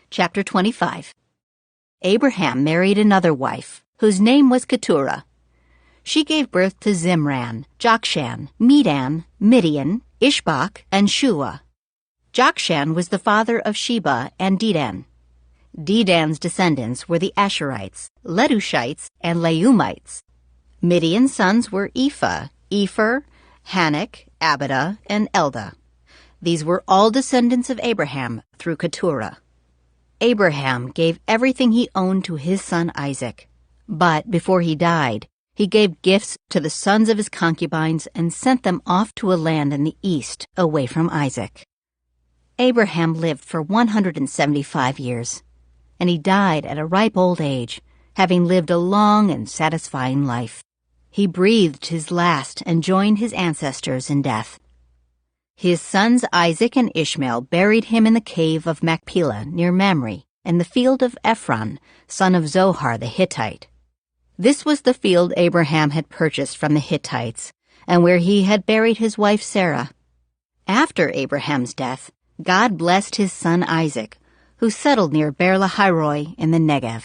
Chapter 25. Abraham married another wife, whose name was Keturah. She gave birth to Zimran, Jokshan, Medan, Midian, Ishbak, and Shua. Jokshan was the father of Sheba and Dedan. Dedan's descendants were the Asherites, Letushites, and Leumites. Midian's sons were Ephah, Epher, Hanok, Abida, and Eldah. These were all descendants of Abraham through Keturah. Abraham gave everything he owned to his son Isaac. But before he died, he gave gifts to the sons of his concubines and sent them off to a land in the east, away from Isaac. Abraham lived for 175 years, and he died at a ripe old age, having lived a long and satisfying life. He breathed his last and joined his ancestors in death. His sons Isaac and Ishmael buried him in the cave of Machpelah near Mamre, in the field of Ephron, son of Zohar the Hittite. This was the field Abraham had purchased from the Hittites, and where he had buried his wife Sarah. After Abraham's death, God blessed his son Isaac, who settled near Beer-lahai-roi in the Negev.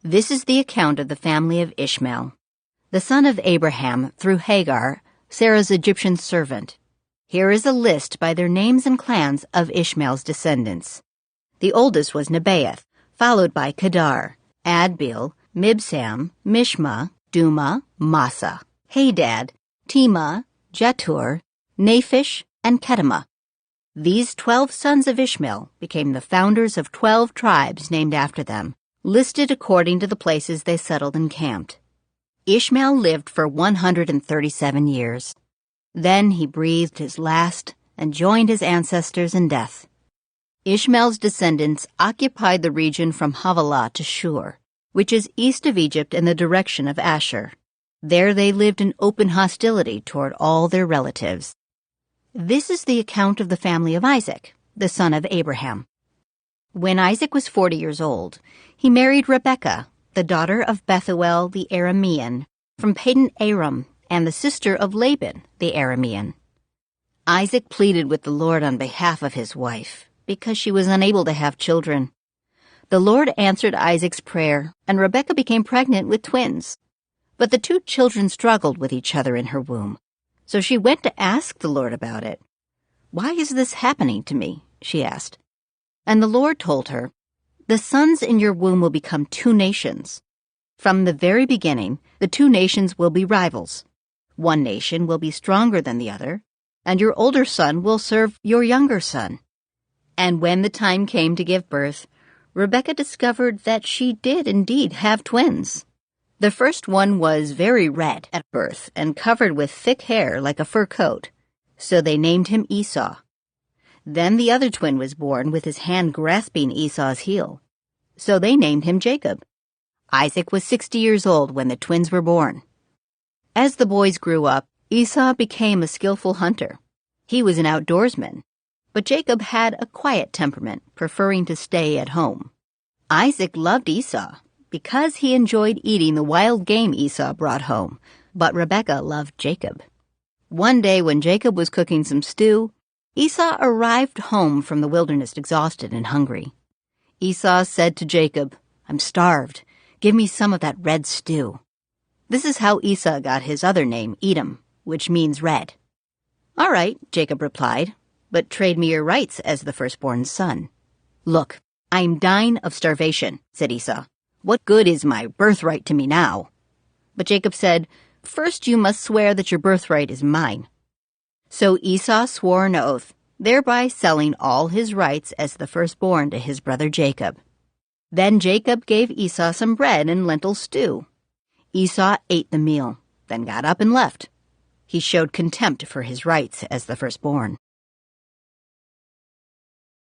This is the account of the family of Ishmael, the son of Abraham through Hagar, Sarah's Egyptian servant. Here is a list by their names and clans of Ishmael's descendants. The oldest was Nebaioth, followed by Kedar, Adbeel, Mibsam, Mishma, Duma, Massa, Hadad, Tema, Jetur, Naphish, and Kedemah. These 12 sons of Ishmael became the founders of 12 tribes named after them, listed according to the places they settled and camped. Ishmael lived for 137 years. Then he breathed his last and joined his ancestors in death. Ishmael's descendants occupied the region from Havilah to Shur, which is east of Egypt in the direction of Asher. There they lived in open hostility toward all their relatives. This is the account of the family of Isaac, the son of Abraham. When Isaac was 40 years old, he married Rebekah, the daughter of Bethuel the Aramean, from Padan Aram, and the sister of Laban the Aramean. Isaac pleaded with the Lord on behalf of his wife, because she was unable to have children. The Lord answered Isaac's prayer, and Rebekah became pregnant with twins. But the two children struggled with each other in her womb, so she went to ask the Lord about it. "Why is this happening to me?" she asked. And the Lord told her, "The sons in your womb will become two nations. From the very beginning, the two nations will be rivals. One nation will be stronger than the other, and your older son will serve your younger son." And when the time came to give birth, Rebekah discovered that she did indeed have twins. The first one was very red at birth and covered with thick hair like a fur coat, so they named him Esau. Then the other twin was born with his hand grasping Esau's heel, so they named him Jacob. Isaac was 60 years old when the twins were born. As the boys grew up, Esau became a skillful hunter. He was an outdoorsman, but Jacob had a quiet temperament, preferring to stay at home. Isaac loved Esau because he enjoyed eating the wild game Esau brought home, but Rebekah loved Jacob. One day when Jacob was cooking some stew, Esau arrived home from the wilderness exhausted and hungry. Esau said to Jacob, "I'm starved. Give me some of that red stew." This is how Esau got his other name, Edom, which means red. "All right," Jacob replied, "but trade me your rights as the firstborn son." "Look, I am dying of starvation," said Esau. "What good is my birthright to me now?" But Jacob said, "First you must swear that your birthright is mine." So Esau swore an oath, thereby selling all his rights as the firstborn to his brother Jacob. Then Jacob gave Esau some bread and lentil stew. Esau ate the meal, then got up and left. He showed contempt for his rights as the firstborn.